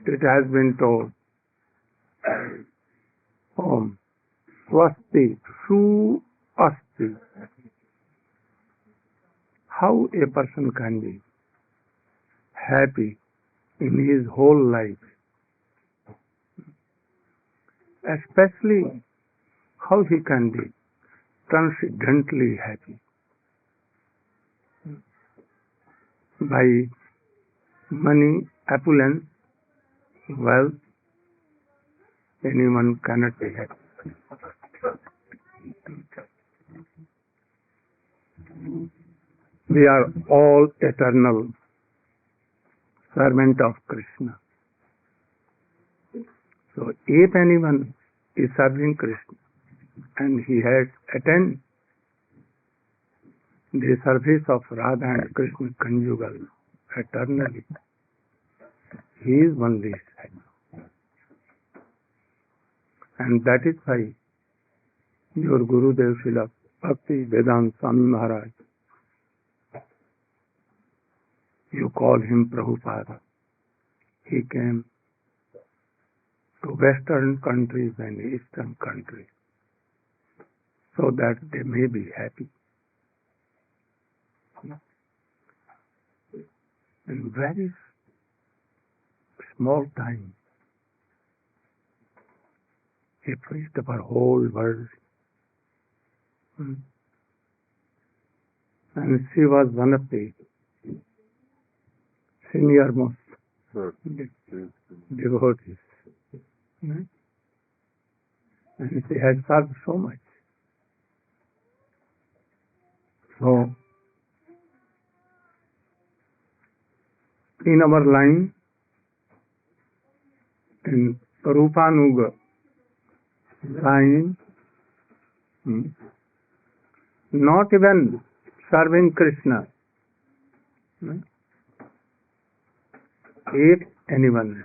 it has been told, Om Swasti Su Asti. How a person can be happy in his whole life, especially how he can be transcendently happy by money, opulence, wealth. Anyone cannot be happy. We are all eternal servant of Krishna. So if anyone is serving Krishna and he has attained the service of Radha and Krishna conjugal eternally, he is only happy. And that is why your Gurudev Srila Bhaktivedanta Svami Maharaj, you call him Prabhupada. He came to Western countries and Eastern countries so that they may be happy. In very small time, he preached our whole world. And she was one of the senior most devotees. And she has served so much. So, in our line, in Rupanuga line, not even serving Krishna, if anyone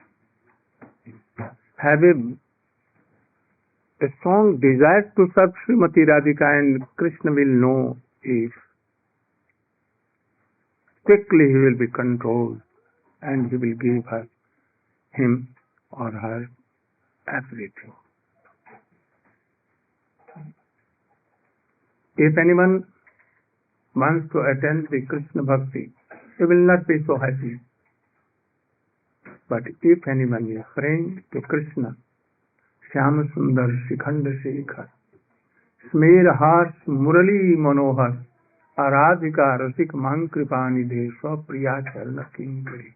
have a strong desire to serve Srimati Radhika, and Krishna will know if quickly he will be controlled and he will give him or her everything. If anyone wants to attend the Krishna Bhakti, he will not be so happy. But if anyone is praying to Krishna, Shyam Sundar Shikhanda Shekhar, Smer Hars Murali Manohar, Aradhika Rasik Man Kripani Deswa Priya Charana Kinkarik.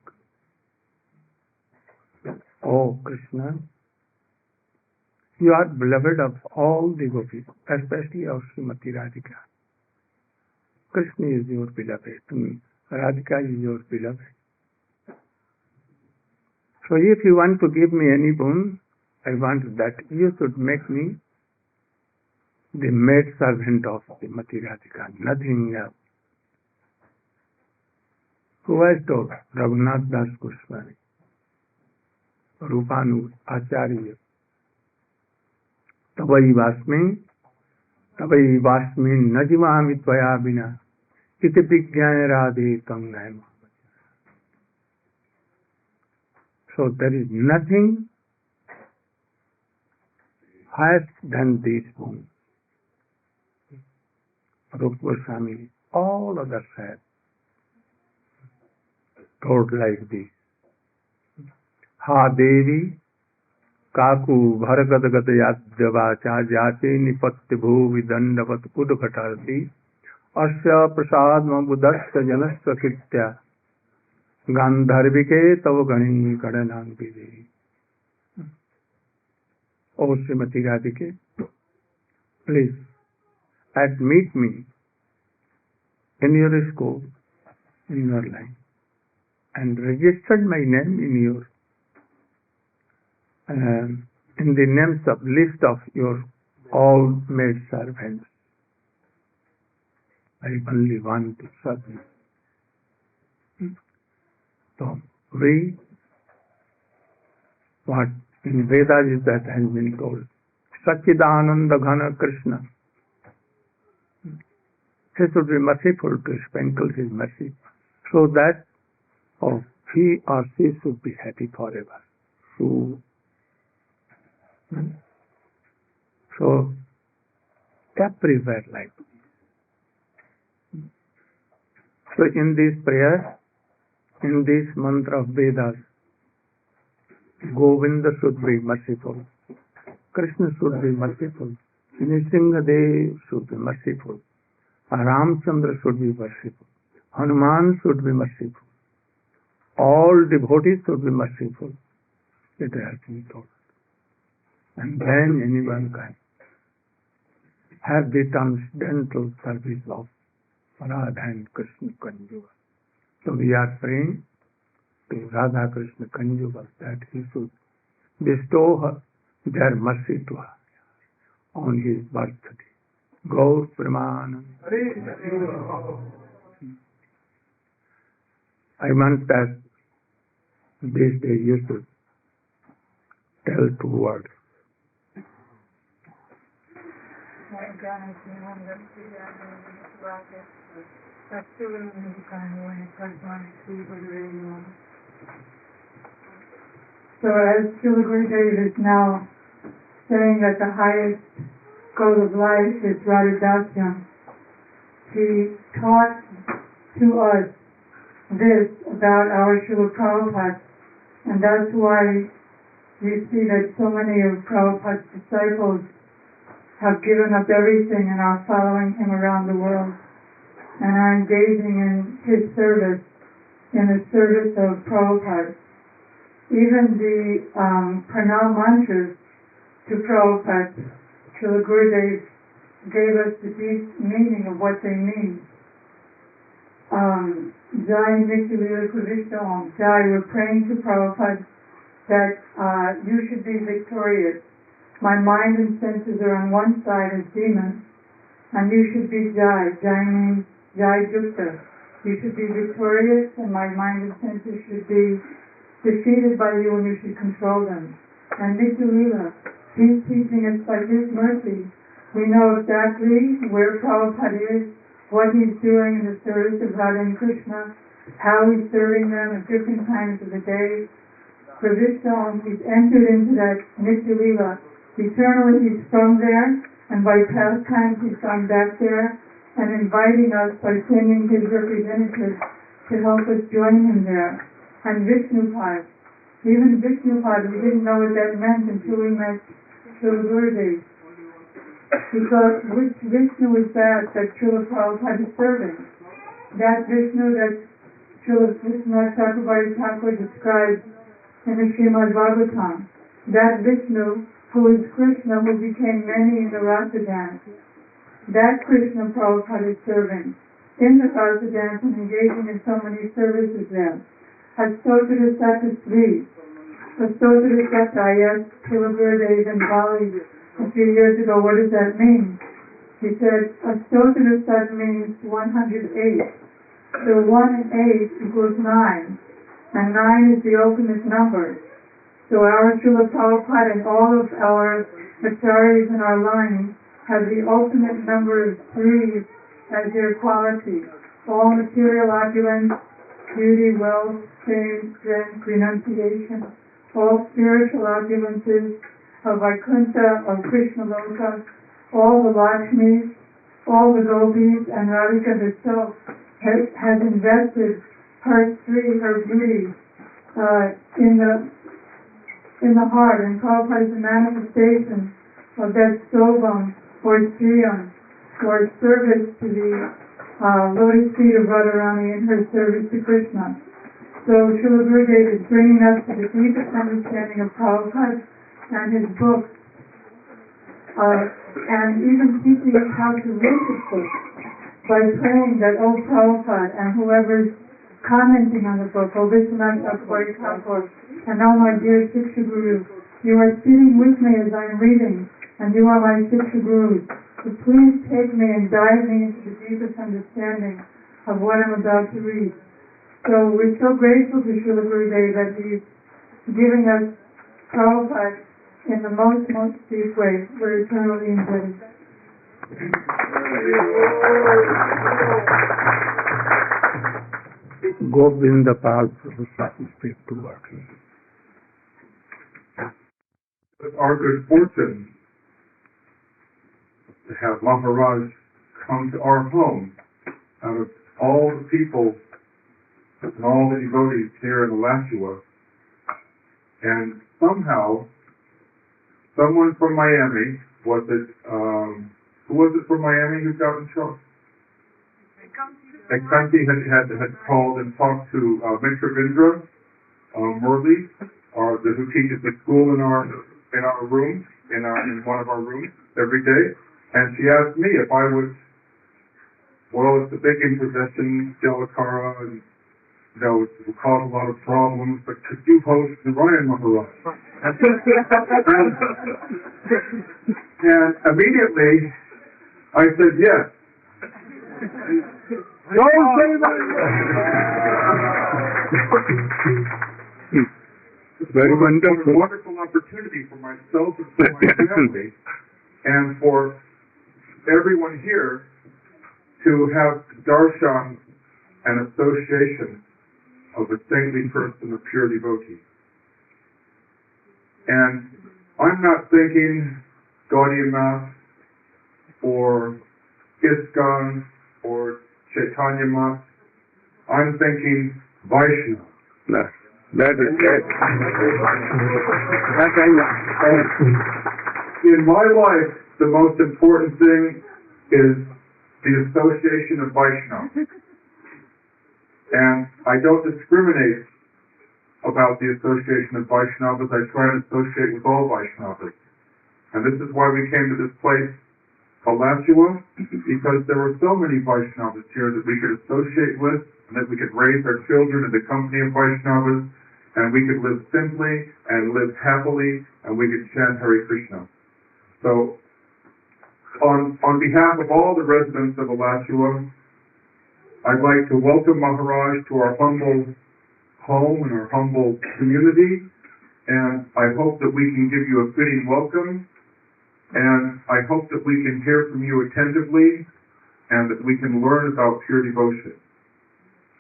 Oh Krishna, you are beloved of all the gopis, especially of Srimati Radhika. Krishna is your beloved, Radhika is your beloved. So if you want to give me any boon, I want that you should make me the maid servant of Srimati Radhika, nothing else. Who has told? Raghunath Das Goswami, Rupanu Acharya. Tavai vasmin najimami tvaya bina iti vigyaya radhe tam naima. So there is nothing higher than this boon. Rupa Goswami, all others have told like this. Ha Devi Kaku Bharagad Yadjavacha Jati Nipatti Bhuvi Dandavat Udghatarti Asya Prasad Mabudasya Janasya Kitya Gandharvike Tav Gani Kadanang Vidi. O Srimati Radhike, please admit me in your school, in your line, and registered my name in your in the names of list of your all maid servants. I only want to serve you. So we, what in Vedas is that has been told, Satchidananda Ghana Krishna. He should be merciful to sprinkle his mercy so that he or she should be happy forever. shoe. So, everywhere like this. So in this prayer, in this mantra of Vedas, Govinda should be merciful, Krishna should be merciful, Nrsimhadev should be merciful, Ramchandra should be merciful, Hanuman should be merciful, all devotees should be merciful. It has been told. And then anyone can have the transcendental service of Radha and Krishna Conjugal. So we are praying to Radha Krishna Conjugal that he should bestow their mercy to her on his birthday. Gaur Pramanand. I want that this day you should tell 2 words. So as Srila Gurudev is now saying that the highest goal of life is Radha-dasyam, he taught to us this about our Srila Prabhupada, and that's why we see that so many of Prabhupada's disciples have given up everything and are following him around the world and are engaging in his service, in the service of Prabhupada. Even the pranam mantras to Prabhupada, Srila Gurudev gave us the deep meaning of what they mean. Jai Nitya Lila Pravishta Om. Jai, we're praying to Prabhupada that you should be victorious. My mind and senses are on one side as demons, and you should be Jai. Jai means Jai Jukta. You should be victorious, and my mind and senses should be defeated by you, and you should control them. And Nitya Lila, he's teaching us by his mercy. We know exactly where Prabhupada is, what he's doing in the service of Radha and Krishna, how he's serving them at different times of the day. Pravishta, he's entered into that Nitya Lila. Eternally he's from there, and by past times he's gone back there, and inviting us by sending his representatives to help us join him there. And Vishnupad, even Vishnupad, we didn't know what that meant until we met Srila Gurudev. Because which Vishnu is that Srila Prabhupada is serving? That Vishnu that Srila Vishnu Chakravarti Thakur describes in the Srimad Bhagavatam. That Vishnu who is Krishna, who became many in the Rasa dance. That Krishna Prabhupada is serving in the Rasa dance and engaging in so many services there. Astotara Sata Sri. Astotara Sata, I asked Srila Gurudev in Bali a few years ago, what does that mean? He said, Astotara Sata means 108. So 1 and 8 equals 9. And 9 is the ultimate number. So our Srila Prabhupada and all of our acharyas in our line have the ultimate number of 3 as their quality. All material opulence, beauty, wealth, fame, strength, renunciation. All spiritual opulences of Vaikuntha, of Krishna Loka, all the Lakshmis, all the Gopis, and Radhika herself has invested her beauty in the heart, and Prabhupada is a manifestation of that Stobam or Sriyam, or service to the lotus feet of Radharani in her service to Krishna. So Srila Gurudev is bringing us to the deepest understanding of Prabhupada and his books, and even teaching us how to read his books by praying that, oh Prabhupada, and whoever's commenting on the book, oh Vishwanath Chakravarti Thakur, and now my dear Shiksha Guru, you are sitting with me as I'm reading, and you are my Shiksha Gurus. So please take me and guide me into the deepest understanding of what I'm about to read. So we're so grateful to Srila Gurudev that he's giving us Prabhupada in the most deep way. We're eternally indebted. Govinda Pal Prabhupada speak to us. It's our good fortune to have Maharaj come to our home out of all the people and all the devotees here in Alachua. And somehow, someone from Miami, who was it from Miami who got in trouble? Kanti had called and talked to Mr. Vindra Murli, who teaches at school in our room, in one of our rooms every day, and she asked me if I would. Well, it's a big impossession, Jalakara, and it will cause a lot of problems, but could you host the Ryan Maharaj? And immediately I said yes. Very wonderful. What a wonderful opportunity for myself and for my family and for everyone here to have darshan and association of a saintly person, a pure devotee. And I'm not thinking Gaudiya Math or ISKCON or Chaitanya Math. I'm thinking Vaishnava. No, that is it. In my life, the most important thing is the association of Vaishnava. And I don't discriminate about the association of Vaishnavas. I try and associate with all Vaishnavas. And this is why we came to this place, Alachua, because there were so many Vaishnavas here that we could associate with, and that we could raise our children in the company of Vaishnavas, and we could live simply and live happily, and we could chant Hare Krishna. So, on behalf of all the residents of Alachua, I'd like to welcome Maharaj to our humble home and our humble community, and I hope that we can give you a fitting welcome, and I hope that we can hear from you attentively, and that we can learn about pure devotion.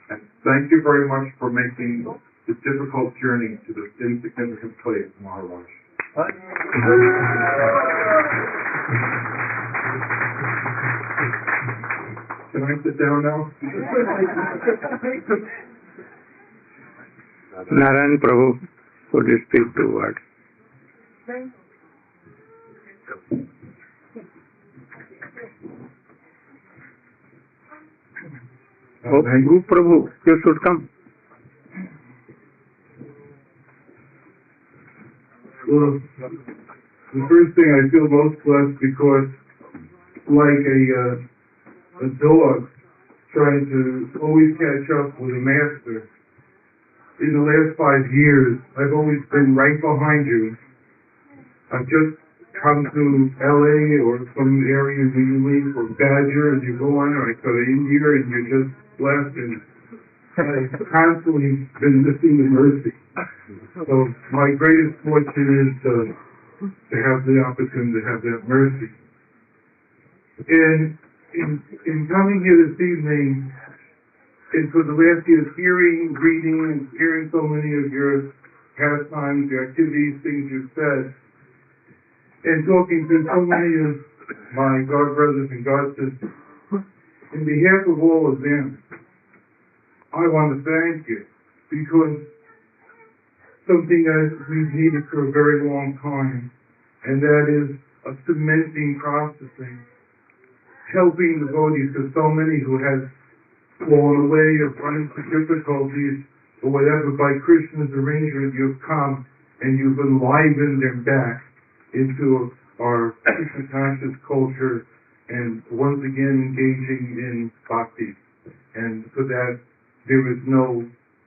And thank you very much for making this difficult journey to this insignificant place, Maharaj. Can I sit down now? Narayan Prabhu, would you speak two words? Oh, Guru Prabhu, you should come. Well, the first thing I feel most blessed because, like a dog trying to always catch up with a master, in the last 5 years, I've always been right behind you. I've just come to LA or some areas in you leave for Badger, and you go on, or I go to India, and you're just blessed, and I've constantly been missing the mercy. So my greatest fortune is to have the opportunity to have that mercy. And in coming here this evening, and for the last year, hearing, reading, and hearing so many of your pastimes, your activities, things you've said, and talking to so many of my God brothers and God sisters, in behalf of all of them, I want to thank you, because something that we've needed for a very long time, and that is a cementing processing, helping the devotees, because so many who have fallen away or run into difficulties or whatever, by Krishna's arrangement, you've come and you've enlivened them back into our Krishna conscious culture and once again engaging in bhakti. And for that, there is no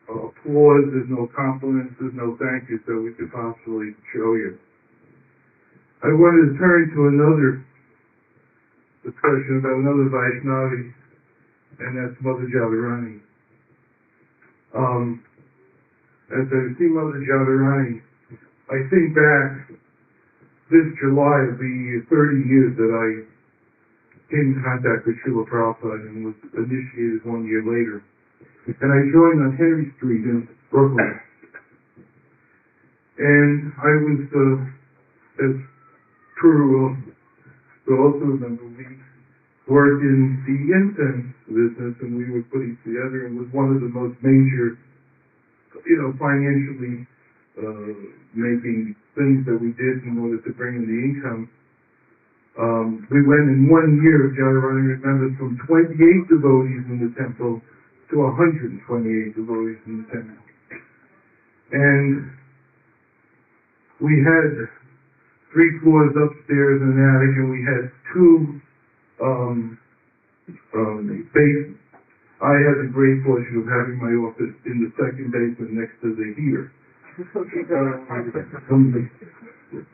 applause, there's no compliments, there's no thank you that we could possibly show you. I wanted to turn to another discussion about another Vaishnavi, and that's Mother Jadharani. As I see Mother Jadharani, I think back, this July will be 30 years that I came in contact with Srila Prabhupada and was initiated 1 year later. And I joined on Henry Street in Brooklyn. And I was as Puru will also remember, we worked in the incense business, and we were putting together, and was one of the most major, financially making things that we did in order to bring in the income. We went in 1 year, Jayarani remembers, from 28 devotees in the temple to 128 devotees in the temple. And we had 3 floors upstairs and an attic, and we had 2 basements. I had the great fortune of having my office in the second basement next to the heater.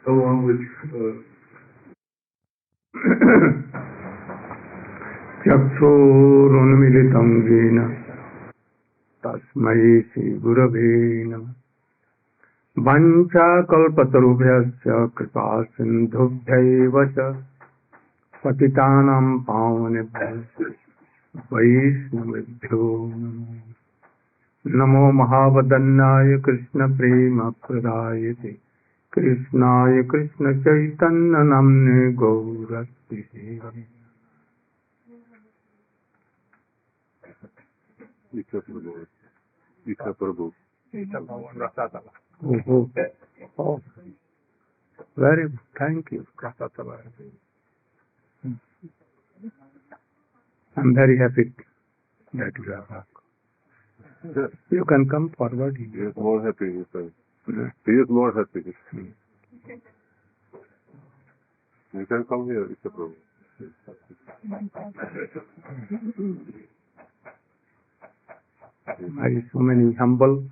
Along with चक्षुरुन्मिलितं येन तस्मै श्रीगुरवे नमः वञ्चाकल्पतरुभ्यश्च कृपासिन्धुभ्यैव च पतितानां पावनेभ्यो वैष्णवेभ्यो नमो महावदन्नाय कृष्णप्रेमप्रदायते कृष्णाय कृष्णचैतन्यनाम्ने गौरस्तिसे Prabhu. Oh, very good. Thank you. I'm very happy that you are back. You can come forward. He is more happy, he said. He is more happy. You can come here, Mr. Prabhu. I so many humble.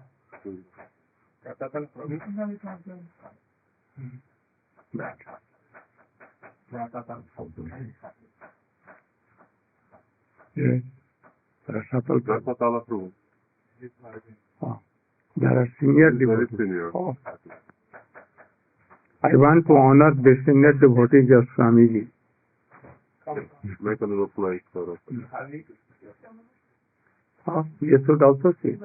Yes. Rasatala Prabhu. Oh, there are senior Very devotees. senior. Oh. I want to honor the senior devotees of Swamiji. Make a little place for us. Oh, you should also see.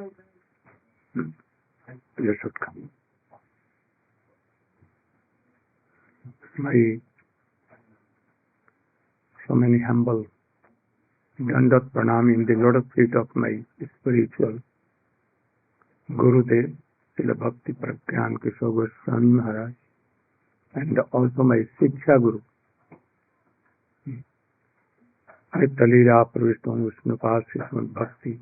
You should come. So many humble Dandat Pranam in the lotus feet of my spiritual Gurudev, Srila Bhakti Pragyan Kishore Goswami Maharaj, and also my Shiksha Guru, Talila Pravishton Vishnupad Srimad Bhakti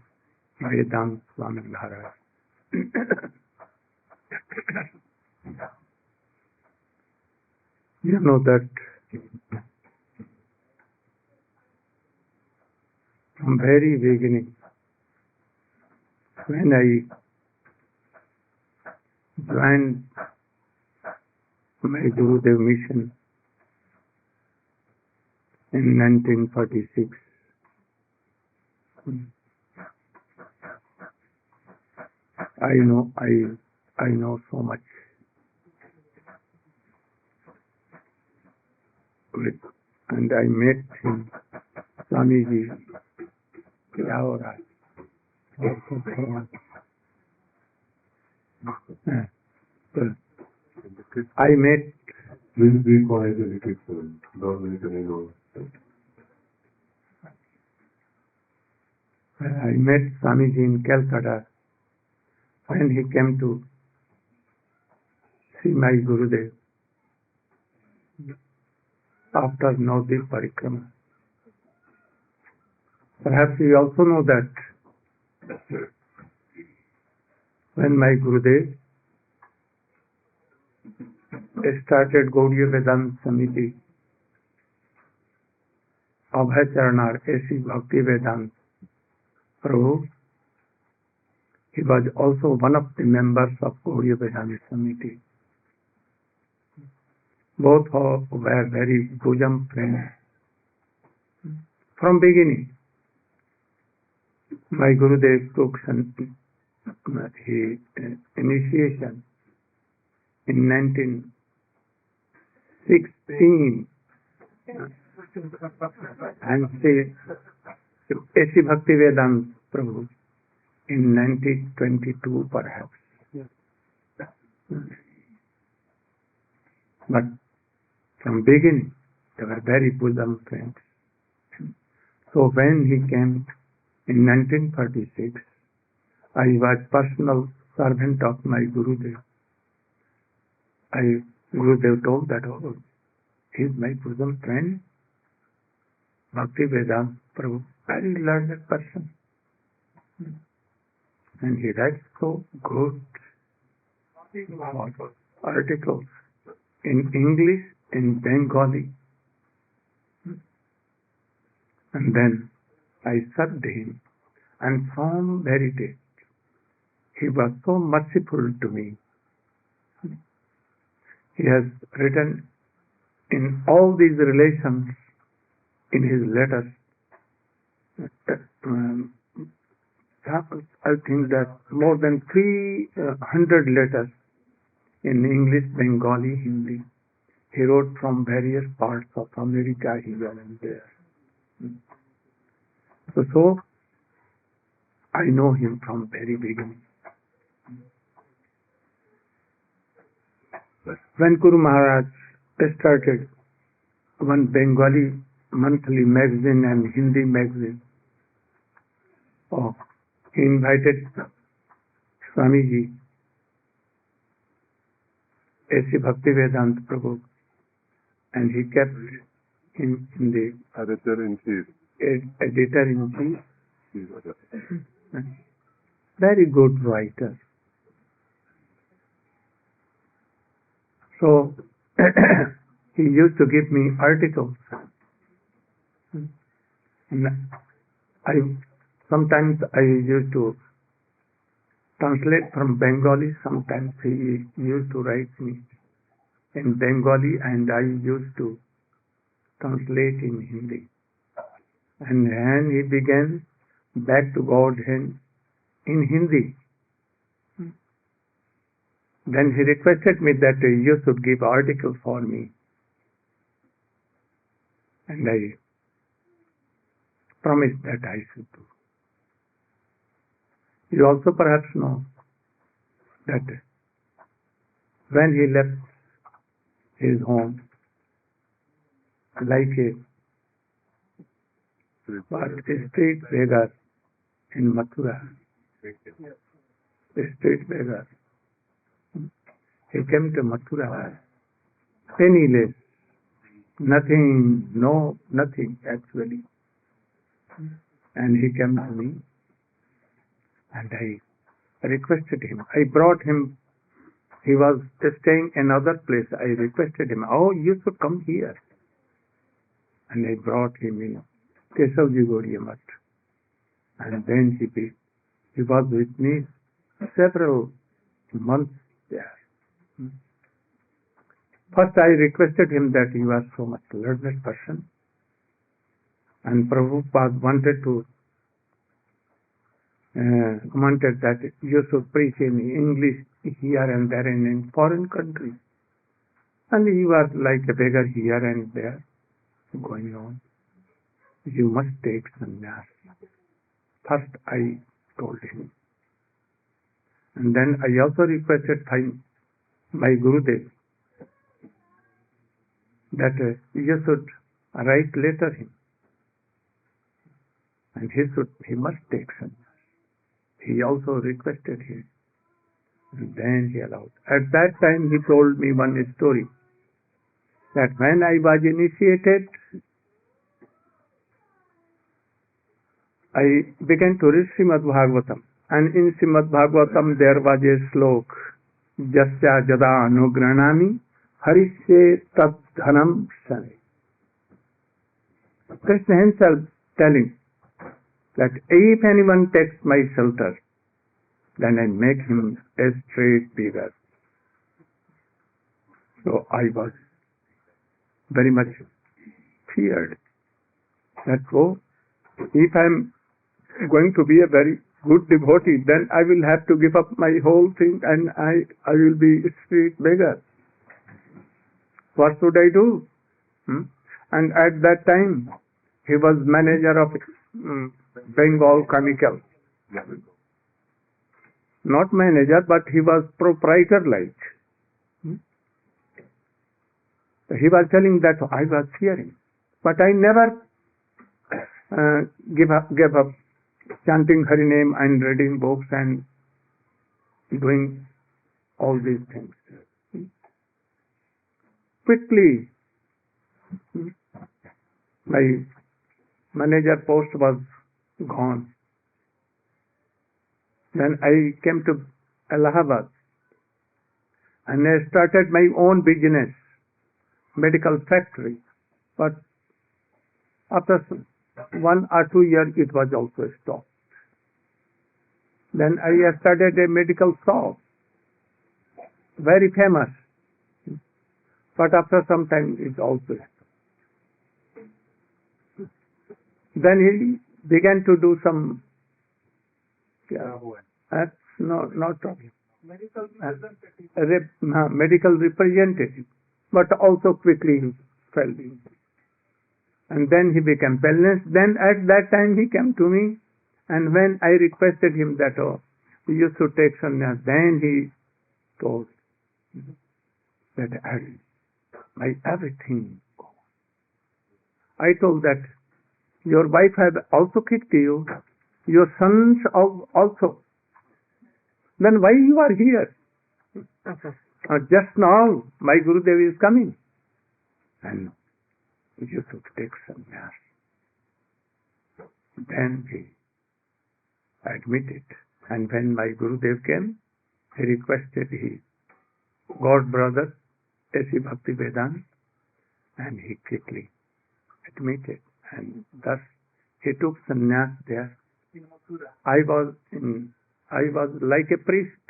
Vedanta Swami Maharaj. You know that from very beginning, when I joined my Gurudev mission in 1946, I know so much. And I met him, Swamiji, I met. Please be quiet and keep silent. Don't make any noise. I met Swamiji in Calcutta when he came to see my Gurudev after Navadvip Parikrama. Perhaps you also know that when my Gurudev started Glories of Samiti, Abhayacharnar, A.C. Bhaktivedanta Prabhu, he was also one of the members of Glories of Samiti. Both were very bosom friends. From beginning, my Gurudev took initiation in 1916 and A.C. Bhaktivedanta Prabhu in 1922 perhaps. But From beginning, they were very bosom friends. So when he came in 1936, I was personal servant of my Gurudev. Gurudev told that, oh, he is my bosom friend, Bhaktivedanta Prabhu, very learned person. And he writes so good articles in English, in Bengali. And then I served him, and from very day, he was so merciful to me. He has written in all these relations in his letters. I think that more than 300 letters in English, Bengali, Hindi. He wrote from various parts of America here and there. So I know him from very beginning. When Guru Maharaj started one Bengali monthly magazine and Hindi magazine, he invited Swamiji, A.C. Bhaktivedanta Prabhu, and he kept him in the editor-in-chief. Editor-in-chief. Very good writer. So he used to give me articles. And sometimes I used to translate from Bengali, sometimes he used to write me in Bengali and I used to translate in Hindi. And then he began Back to Godhead in Hindi. Then he requested me that you should give articles for me. And I promised that I should do. You also perhaps know that when he left his home, like a street beggar in Mathura, a street beggar, he came to Mathura, penniless, nothing actually. And he came to me, and I requested him. I brought him. He was staying in another place. I requested him, oh, you should come here. And I brought him in Keshavji Gaudiya Math. And then he was with me several months there. First I requested him that he was so much learned person. And Prabhupada wanted that you should preach in English here and there and in foreign countries. And he was like a beggar here and there, going on. You must take sannyas. First I told him. And then I also requested my Gurudev that you should write letter him. And he must take sannyas. He also requested him. And then he allowed. At that time he told me one story, that when I was initiated, I began to read Srimad Bhagavatam. And in Srimad Bhagavatam there was a slok, Jasya Jada Anugranami Harishe Tat Dhanam Sane. Krishna himself telling that if anyone takes my shelter, then I make him a straight beggar. So I was very much feared that, oh, if I am going to be a very good devotee, then I will have to give up my whole thing and I will be a street beggar. What should I do? And at that time, he was manager of Bengal Chemical. Not manager, but he was proprietor like. He was telling that I was hearing, but I never gave up chanting Hari name and reading books and doing all these things. Quickly, my manager post was gone. Then I came to Allahabad and I started my own business, medical factory. But after 1 or 2 years, it was also stopped. Then I started a medical shop, very famous. But after some time, it also stopped. Then he began to do some medical representative, but also quickly fell in. And then he became balanced. Then at that time he came to me, and when I requested him that, you should take sannyas, then he told that my everything. I told that your wife had also kicked you, your sons also. Then why you are here? Just now my Gurudev is coming, and you should take sannyas. Then he admitted, and when my Gurudev came, he requested his God brother, A.C. Bhaktivedanta, and he quickly admitted, and thus he took sannyas there. I was like a priest.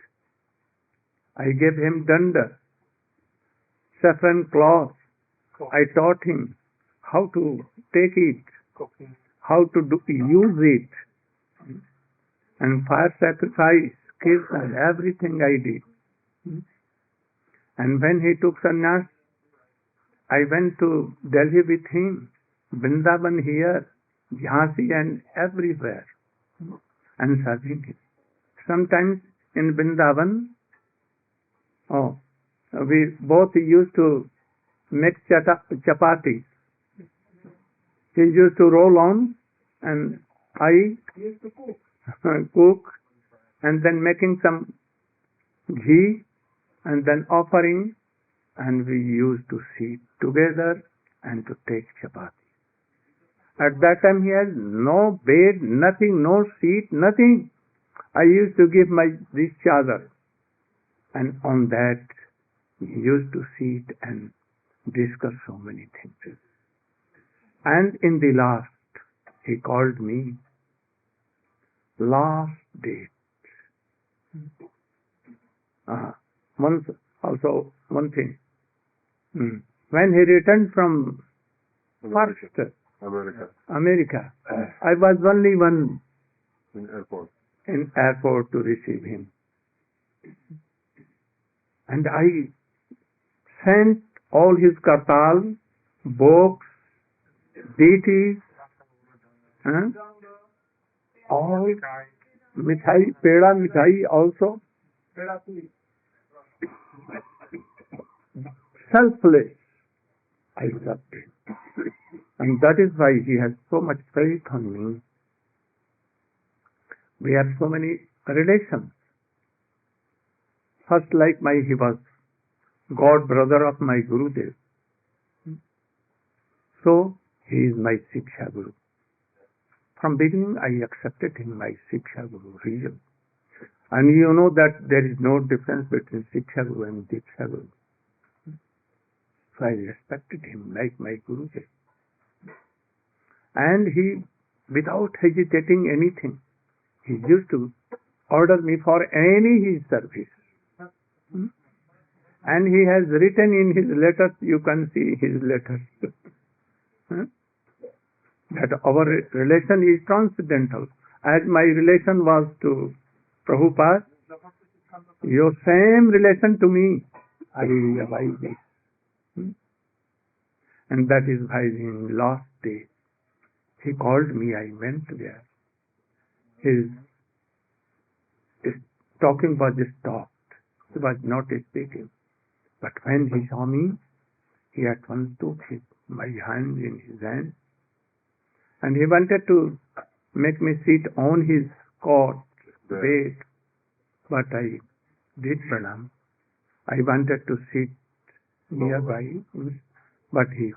I gave him danda, saffron cloth. I taught him how to take it, how to use it, and fire sacrifice, kiss, and everything I did. And when he took sannyas, I went to Delhi with him, Vrindavan here, Jhansi, and everywhere, and serving him. Sometimes in Vrindavan, we both used to make chapati. He used to roll on, and I used to cook, and then making some ghee, and then offering, and we used to sit together and to take chapati. At that time he had no bed, nothing, no seat, nothing. I used to give this chadar, and on that he used to sit and discuss so many things. And in the last, he called me, last date. Also one thing. When he returned from America, I was only one in airport to receive him. And I sent all his kartal, books, deities, all mithai, peda mithai also. Selfless, I served him. And that is why he has so much faith on me. We have so many relations. First, like he was God brother of my Gurudev. So, he is my Siksha Guru. From beginning, I accepted him my Siksha Guru, real. And you know that there is no difference between Siksha Guru and Diksha Guru. So I respected him like my Gurudev. And he, without hesitating anything, he used to order me for any his service. And he has written in his letters, you can see his letters, that our relation is transcendental. As my relation was to Prabhupada, your same relation to me, I realize this. And that is why in last day, he called me, I went there. His talking was stopped. He was not speaking. But when he saw me, he at once took my hand in his hand, and he wanted to make me sit on his cot bed, but I did pranam. I wanted to sit nearby, but he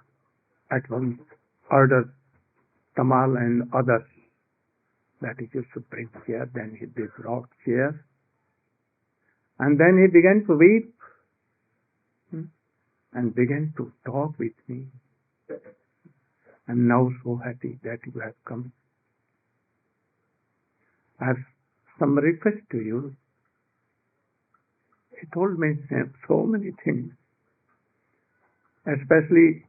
at once ordered Tamal and others that he should bring chair. Then they brought chairs, and then he began to weep and began to talk with me. I'm now so happy that you have come. I have some request to you. He told me so many things, especially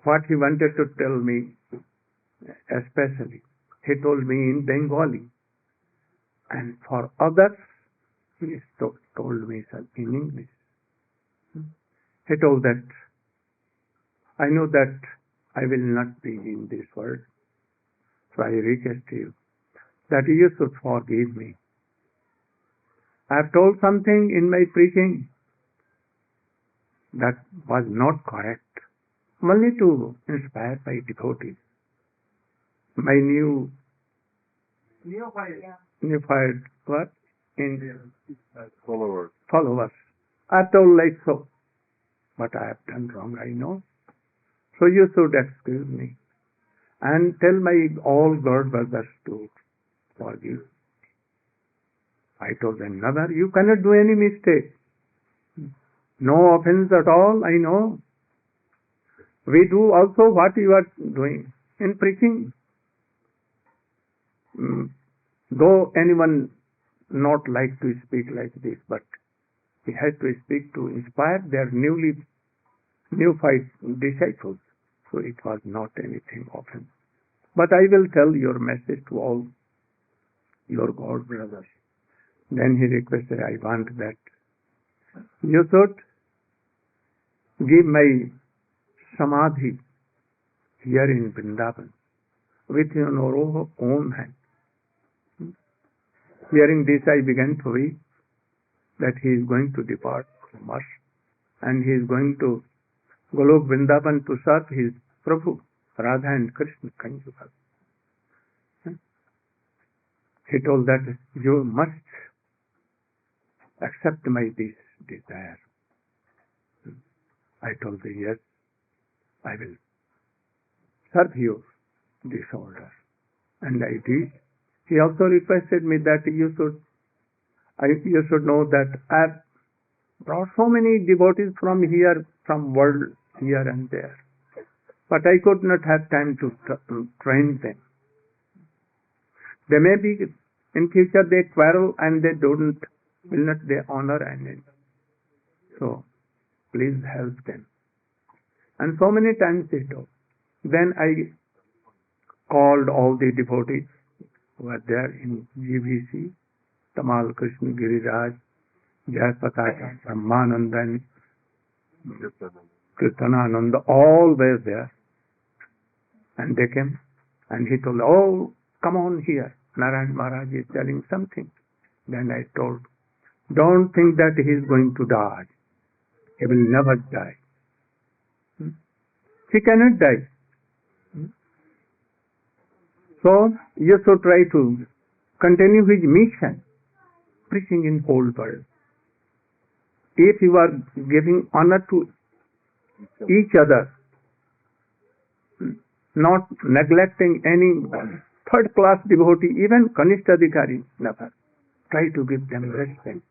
what he wanted to tell me, especially. He told me in Bengali, and for others, he told me in English. He told that, I know that I will not be in this world, so I request you that you should forgive me. I have told something in my preaching that was not correct, only to inspire my devotees, my neophyte what? Followers. I have told like so, but I have done wrong, I know. So you should excuse me and tell my all God brothers to forgive. I told them, never, you cannot do any mistake. No offense at all, I know. We do also what you are doing in preaching. Though anyone not like to speak like this, but he has to speak to inspire their neophyte disciples. So it was not anything offense. But I will tell your message to all your God brothers. Then he requested, I want that you should give my samadhi here in Vrindavan with your own hand. Hearing this, I began to weep that he is going to depart from us and he is going to Golok Vrindavan to serve his Prabhu, Radha and Krishna Kanjugal. He told that you must accept my this desire. I told him, yes, I will serve you this order. And I did. He also requested me that you should know that I have brought so many devotees from here, from world here and there. But I could not have time to train them. They may be, in future they quarrel and they will not they honor and so please help them. And so many times they told. Then I called all the devotees who were there in GVC, Tamal Krishna Giriraj, Jai Pataka, Brahmananda, Kirtanananda, all were there. And they came and he told, oh, come on here. Narayan Maharaj is telling something. Then I told, don't think that he is going to die. He will never die. He cannot die. So you should try to continue his mission, preaching in whole world. If you are giving honor to each other, not neglecting any third-class devotee, even Kanishta Adhikari, never. Try to give them respect.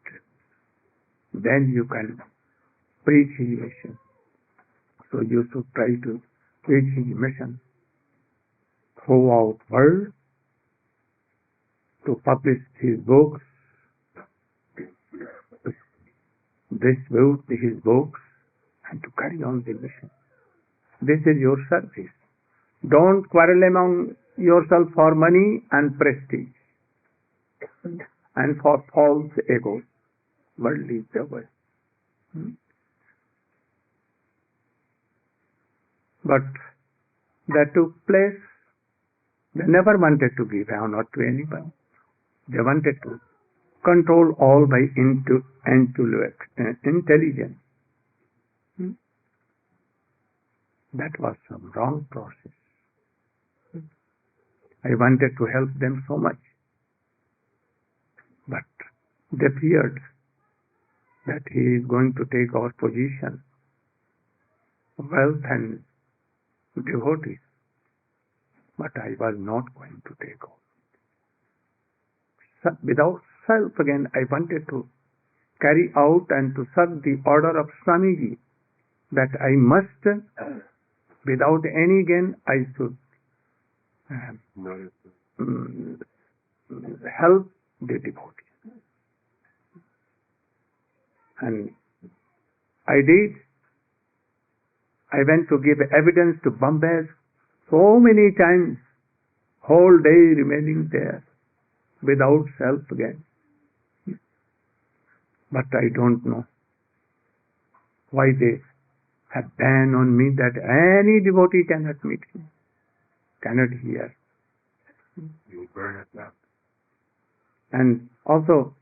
Then you can preach his mission. So you should try to preach his mission throughout world, to publish his books, distribute his books, and to carry on the mission. This is your service. Don't quarrel among yourself for money and prestige and for false egos, worldly joy. But that took place. They never wanted to give honor to anyone. They wanted to control all by intelligence. That was some wrong process. I wanted to help them so much, but they feared that he is going to take our position, wealth and devotees. But I was not going to take all. Without self again, I wanted to carry out and to serve the order of Swamiji, that I must, without any gain, I should help the devotees. And I did. I went to give evidence to Bombay so many times, whole day remaining there, without self again. But I don't know why they have ban on me that any devotee cannot meet him, cannot hear. You burn it up. And also,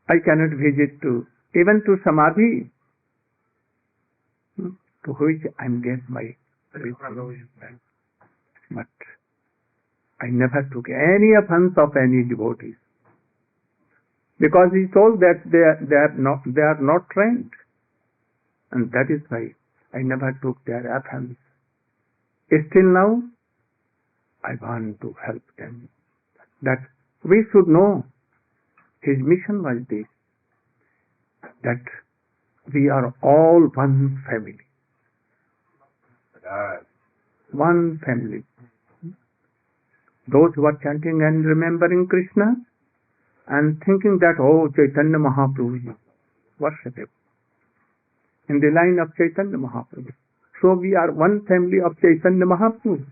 I cannot visit to even to Samadhi, to which I get my visit. But I never took any offense of any devotees, because he told that they are not trained, and that is why I never took their offense. Still now, I want to help them. That we should know his mission was this, that we are all one family. One family. Those who are chanting and remembering Krishna and thinking that, oh, Chaitanya Mahaprabhu, worship him, in the line of Chaitanya Mahaprabhu. So we are one family of Chaitanya Mahaprabhu.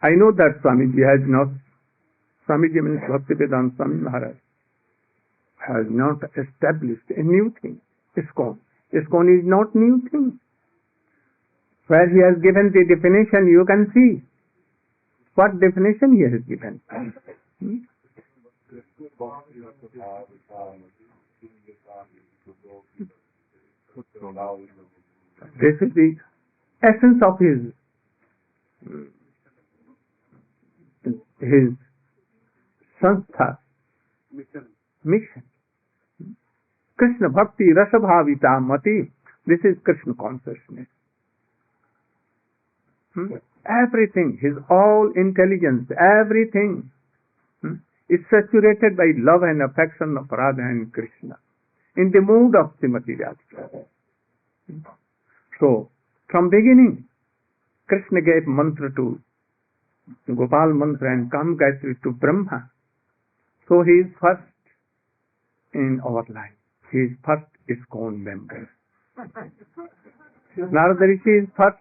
I know that Swamiji has not, Swamiji means Bhaktivedanta Svami Maharaj, has not established a new thing. ISKCON. ISKCON is not new thing. Where he has given the definition, you can see what definition he has given. This is the essence of his sanstha, mission. Krishna Bhakti Rasabhavita Mati. This is Krishna consciousness. Everything, his all intelligence, everything is saturated by love and affection of Radha and Krishna, in the mood of Srimati Radhika. So, from beginning, Krishna gave mantra to Gopal mantra and Kam Gayatri to Brahma. So he is first in our life. He is first ISKCON member. Narada Rishi is first,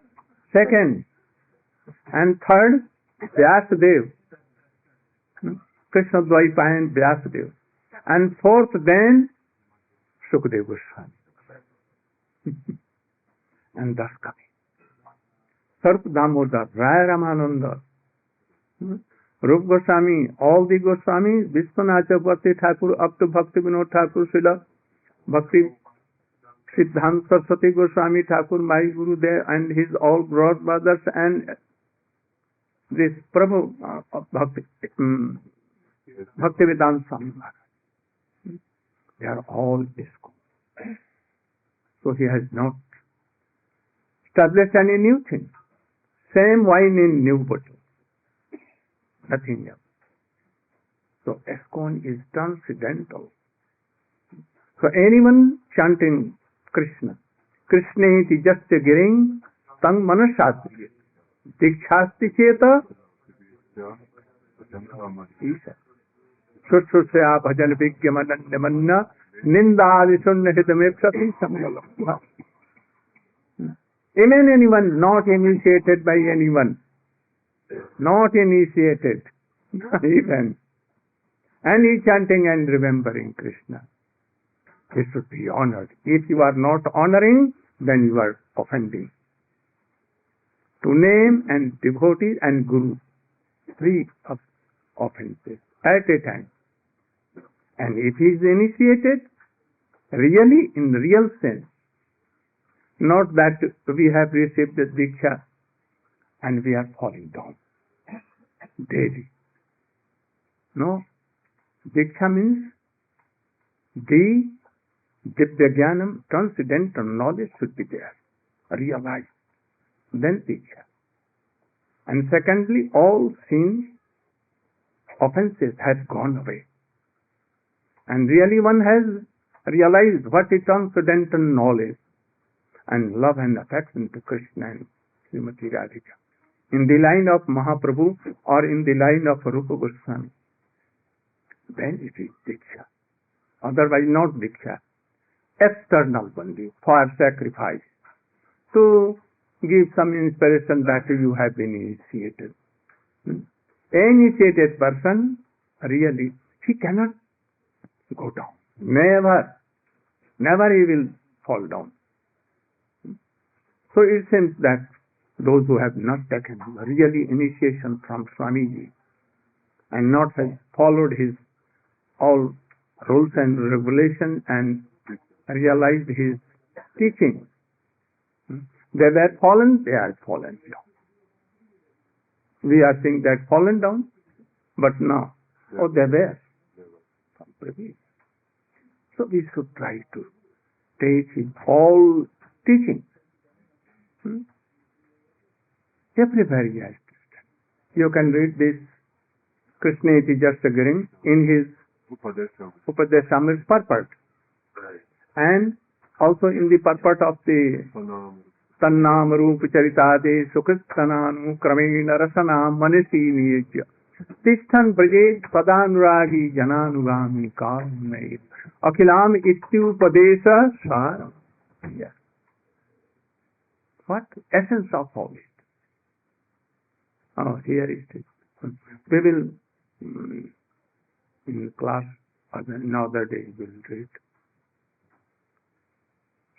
second, and third, Vyasadeva. Krishna Dvaipayan Vyasadeva. And fourth, then, Sukadeva Goswami. And thus coming. Sarpa Damodar, Raya Ramananda, Rup Goswami, all the Goswamis, Vishwanath Chakravarti Thakur, up to Bhakti Vinod Thakur, Srila Bhakti Siddhanta Saraswati Goswami Thakur, my Guru there, and his all brothers, and this Prabhu Bhaktivedanta Svami Prabhupada. They are all ISKCON. So he has not established any new thing. Same wine in new bottle. Nothing else. So ISKCON is transcendental. So anyone chanting Krishna, Krishna iti jasya giring tang manasati dikshasti cheta Isha Sushusya bhajan vigyamananyamanna nindadi sunna hitamepsati samgalam. Even anyone not initiated by anyone, not initiated, even, and he chanting and remembering Krishna, he should be honored. If you are not honoring, then you are offending. To name and devotee and guru, three offenses at a time. And if he is initiated, really, in real sense, Not that we have received the Diksha and we are falling down daily. No. Diksha means the Divya Jnanam, transcendental knowledge should be there, realized. Then Diksha. And secondly, all sins, offenses have gone away. And really one has realized what is transcendental knowledge and love and affection to Krishna and Srimati Radhika. In the line of Mahaprabhu or in the line of Rupa Goswami, then it is Diksha. Otherwise not Diksha. External only, for sacrifice. To give some inspiration that you have been initiated. Initiated person, really, he cannot go down. Never he will fall down. So it seems that those who have not taken really initiation from Swamiji and not have followed his all rules and regulations and realized his teaching, they were fallen, they are fallen down. We are saying that fallen down, but now, they were from previous. So we should try to take his all teaching. Everywhere he has to stand. You can read this Krishna iti Jastagirin in his Upadeshamrita purport. And also in the purport of the Tannam Rupa Charitade Sukristananu Kramena Rasanam Manasi Niyajya Tishtan Brajet Padanuragi Jananugami Karmaid Akilam Ityupadesa Saram. Yes. What essence of all it? Oh, here it is. We will in class another day we will read.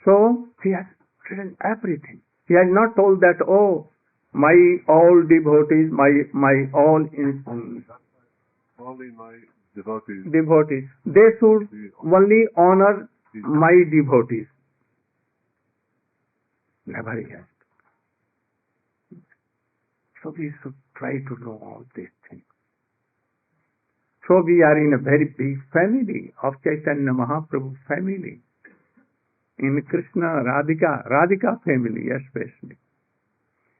So he has written everything. He has not told that, oh, my all devotees, my all only my devotees, they should only honor my devotees. Never he has. So we should try to know all these things. So we are in a very big family of Chaitanya Mahaprabhu family. In Krishna, Radhika family especially.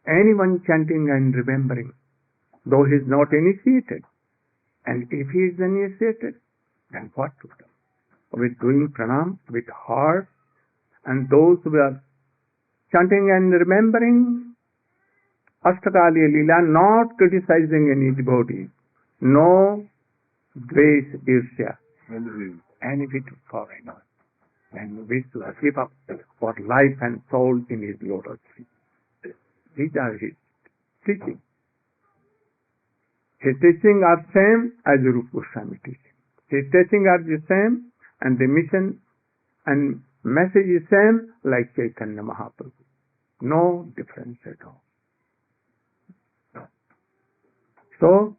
Anyone chanting and remembering, though he is not initiated, and if he is initiated, then what to do? With doing pranam, with heart, and those who are chanting and remembering Ashtakali Leela, not criticizing any devotee, no dvesh, irsya, envy to foreigners. And wish to give up for life and soul in his lotus feet. These are his teaching. His teaching are same as Rupa Goswami teaching. His teaching are the same, and the mission and message is same like Chaitanya Mahaprabhu. No difference at all. So,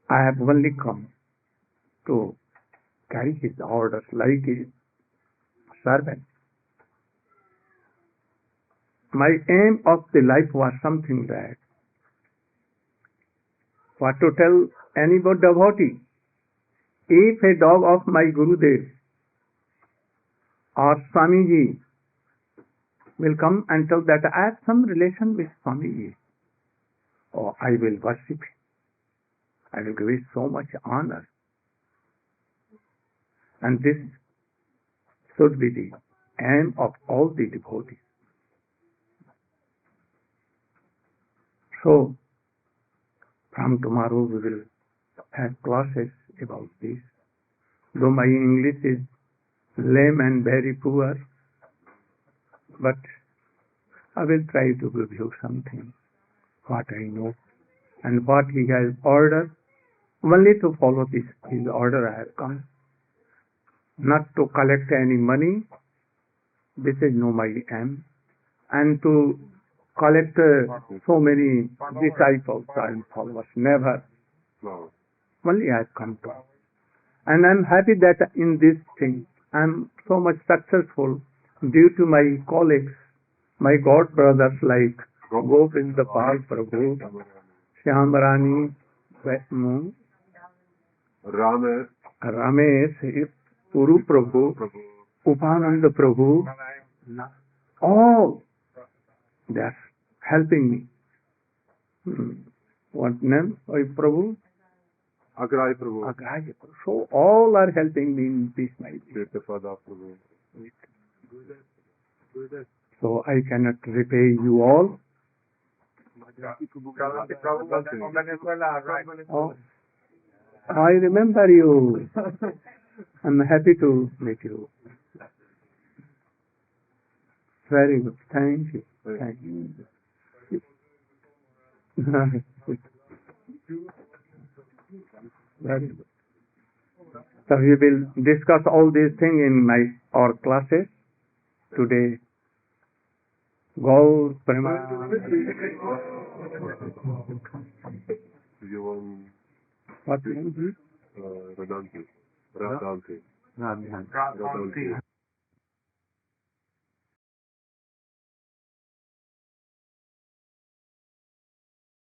I have only come to carry his orders like his servant. My aim of the life was something that, what to tell any devotee, if a dog of my Gurudev or Swamiji will come and tell that I have some relation with Swamiji, oh, I will worship him. I will give it so much honor. And this should be the aim of all the devotees. So, from tomorrow we will have classes about this. Though my English is lame and very poor, but I will try to give you something, what I know, and what he has ordered. Only to follow this, his order I have come. Not to collect any money, this is no my aim, and to collect so many disciples and followers, never. Only I have come to. And I am happy that in this thing I am so much successful due to my colleagues my god brothers like Govinda Pal Prabhu, Shyamrani, Ramesh, Puru Prabhu, Upananda Prabhu, all they are helping me. What name? Prabhu? Agrai Prabhu. Agraya Prabhu. So all are helping me in this night. So I cannot repay you all. Oh, I remember you. I'm happy to meet you. Very good. Thank you. Thank you. Very good. So we will discuss all these things in our classes today. Gaur Prema. What name? Radhanti.